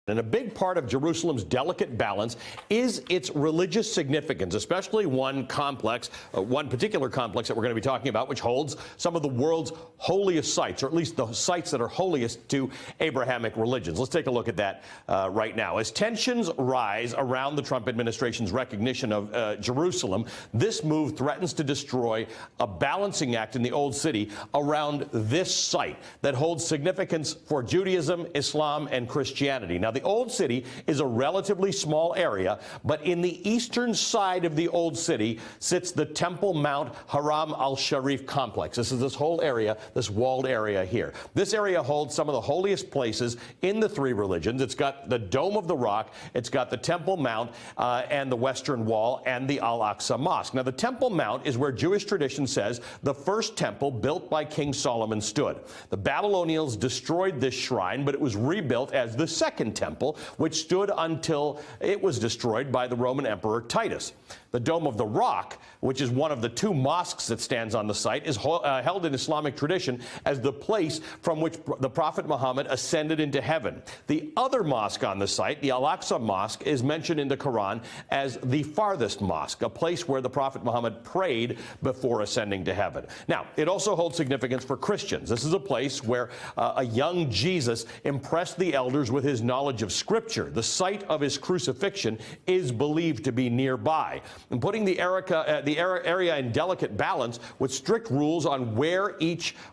And a big part of Jerusalem's delicate balance is its religious significance, especially one particular complex that we're going to be talking about, which holds some of the world's holiest sites, or at least the sites that are holiest to Abrahamic religions. Let's take a look at that right now. As tensions rise around the Trump administration's recognition of Jerusalem, this move threatens to destroy a balancing act in the Old City around this site that holds significance for Judaism, Islam, and Christianity. Now, the Old City is a relatively small area, but in the eastern side of the Old City sits the Temple Mount Haram al-Sharif complex. This is this whole area, this walled area here. This area holds some of the holiest places in the three religions. It's got the Dome of the Rock, it's got the Temple Mount and the Western Wall and the Al-Aqsa Mosque. Now, the Temple Mount is where Jewish tradition says the first temple built by King Solomon stood. The Babylonians destroyed this shrine, but it was rebuilt as the second temple, which stood until it was destroyed by the Roman Emperor Titus. The Dome of the Rock, which is one of the two mosques that stands on the site, is held in Islamic tradition as the place from which the Prophet Muhammad ascended into heaven. The other mosque on the site, the Al-Aqsa Mosque, is mentioned in the Quran as the farthest mosque, a place where the Prophet Muhammad prayed before ascending to heaven. Now, it also holds significance for Christians. This is a place where a young Jesus impressed the elders with his knowledge of Scripture. The site of his crucifixion is believed to be nearby. And putting the area in delicate balance with strict rules on where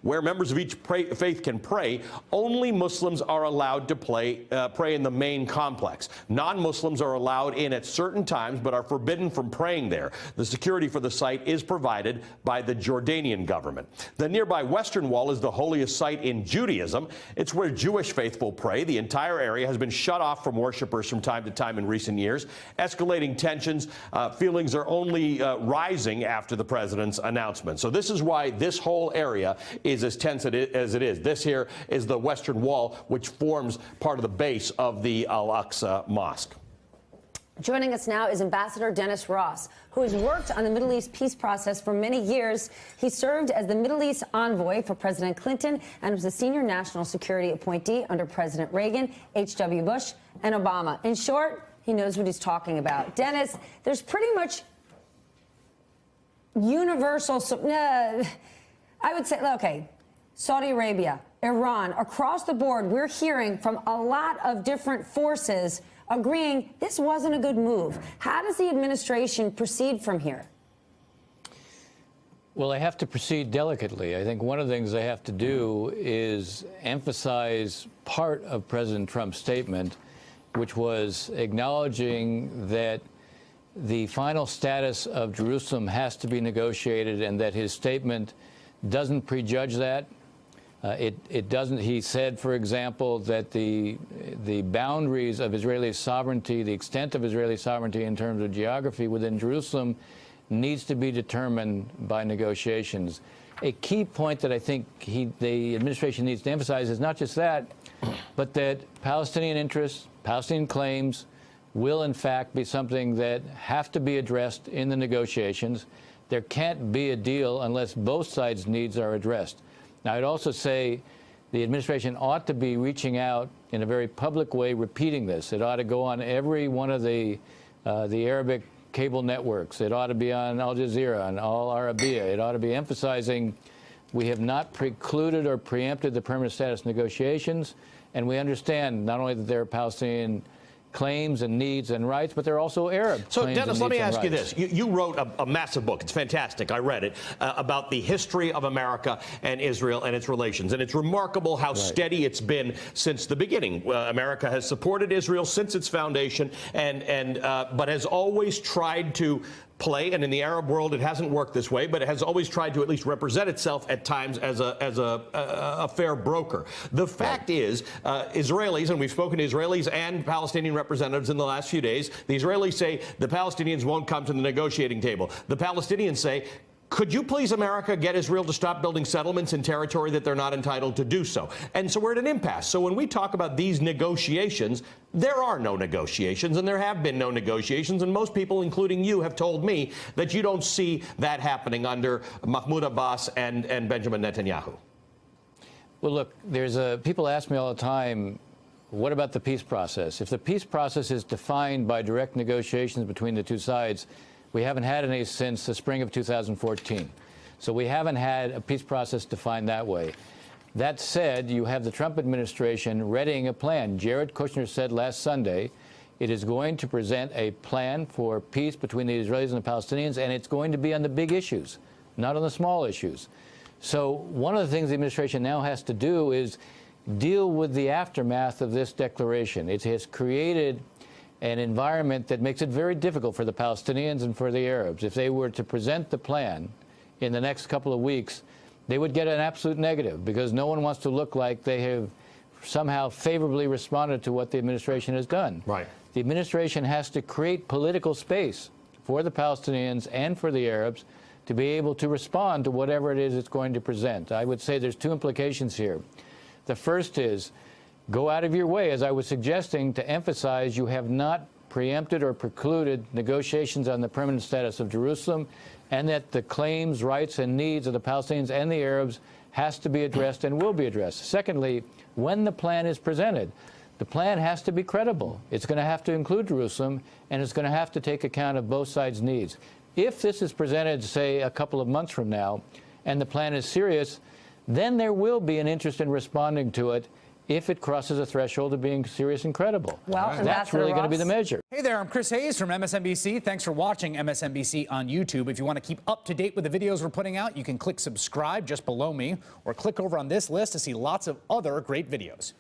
members of each faith can pray, only Muslims are allowed to pray in the main complex. Non-Muslims are allowed in at certain times, but are forbidden from praying there. The security for the site is provided by the Jordanian government. The nearby Western Wall is the holiest site in Judaism. It's where Jewish faithful pray. The entire area has been shut off from worshipers from time to time in recent years. Escalating tensions, feelings are only rising after the president's announcement. So this is why this whole area is as tense as it is. This here is the Western Wall, which forms part of the base of the Al-Aqsa Mosque. Joining us now is Ambassador Dennis Ross, who has worked on the Middle East peace process for many years. He served as the Middle East envoy for President Clinton and was a senior national security appointee under President Reagan, H.W. Bush, and Obama. In short, he knows what he's talking about. Dennis, there's pretty much universal, I would say, okay, Saudi Arabia, Iran, across the board, we're hearing from a lot of different forces agreeing this wasn't a good move. How does the administration proceed from here? Well, they have to proceed delicately. I think one of the things they have to do is emphasize part of President Trump's statement, which was acknowledging that the final status of Jerusalem has to be negotiated and that his statement doesn't prejudge that. It doesn't. He said, for example, that the boundaries of Israeli sovereignty, the extent of Israeli sovereignty in terms of geography within Jerusalem needs to be determined by negotiations. A key point that I think the administration needs to emphasize is not just that, but that Palestinian interests, Palestinian claims will, in fact, be something that have to be addressed in the negotiations. There can't be a deal unless both sides' needs are addressed. Now, I'd also say the administration ought to be reaching out in a very public way, repeating this. It ought to go on every one of the Arabic cable networks. It ought to be on Al Jazeera and Al Arabiya. It ought to be emphasizing we have not precluded or preempted the permanent status negotiations, and we understand not only that there are Palestinian claims and needs and rights, but they're also Arab claims and needs and rights. So, Dennis, let me ask you this. You wrote a massive book. It's fantastic. I read it, about the history of America and Israel and its relations. And it's remarkable how steady it's been since the beginning. America has supported Israel since its foundation, but has always tried to play, and in the Arab world it hasn't worked this way, but it has always tried to at least represent itself at times as a fair broker. The fact is, Israelis, and we've spoken to Israelis and Palestinian representatives in the last few days, the Israelis say the Palestinians won't come to the negotiating table. The Palestinians say, could you please, America, get Israel to stop building settlements in territory that they're not entitled to do so? And so we're at an impasse. So when we talk about these negotiations, there are no negotiations, and there have been no negotiations. And most people, including you, have told me that you don't see that happening under Mahmoud Abbas and Benjamin Netanyahu. Well, look, people ask me all the time, what about the peace process? If the peace process is defined by direct negotiations between the two sides, we haven't had any since the spring of 2014. So we haven't had a peace process defined that way. That said, you have the Trump administration readying a plan. Jared Kushner said last Sunday it is going to present a plan for peace between the Israelis and the Palestinians, and it's going to be on the big issues, not on the small issues. So one of the things the administration now has to do is deal with the aftermath of this declaration. It has created an environment that makes it very difficult for the Palestinians and for the Arabs. If they were to present the plan in the next couple of weeks, they would get an absolute negative, because no one wants to look like they have somehow favorably responded to what the administration has done. Right. The administration has to create political space for the Palestinians and for the Arabs to be able to respond to whatever it is it's going to present. I would say there's two implications here. The first is, go out of your way, as I was suggesting, to emphasize you have not preempted or precluded negotiations on the permanent status of Jerusalem, and that the claims, rights, and needs of the Palestinians and the Arabs has to be addressed and will be addressed. Secondly, when the plan is presented, the plan has to be credible. It's going to have to include Jerusalem, and it's going to have to take account of both sides' needs. If this is presented, say, a couple of months from now, and the plan is serious, then there will be an interest in responding to it if it crosses a threshold of being serious and credible. Well, that's really going to be the measure. Hey there, I'm Chris Hayes from MSNBC. Thanks for watching MSNBC on YouTube. If you want to keep up to date with the videos we're putting out, you can click subscribe just below me, or click over on this list to see lots of other great videos.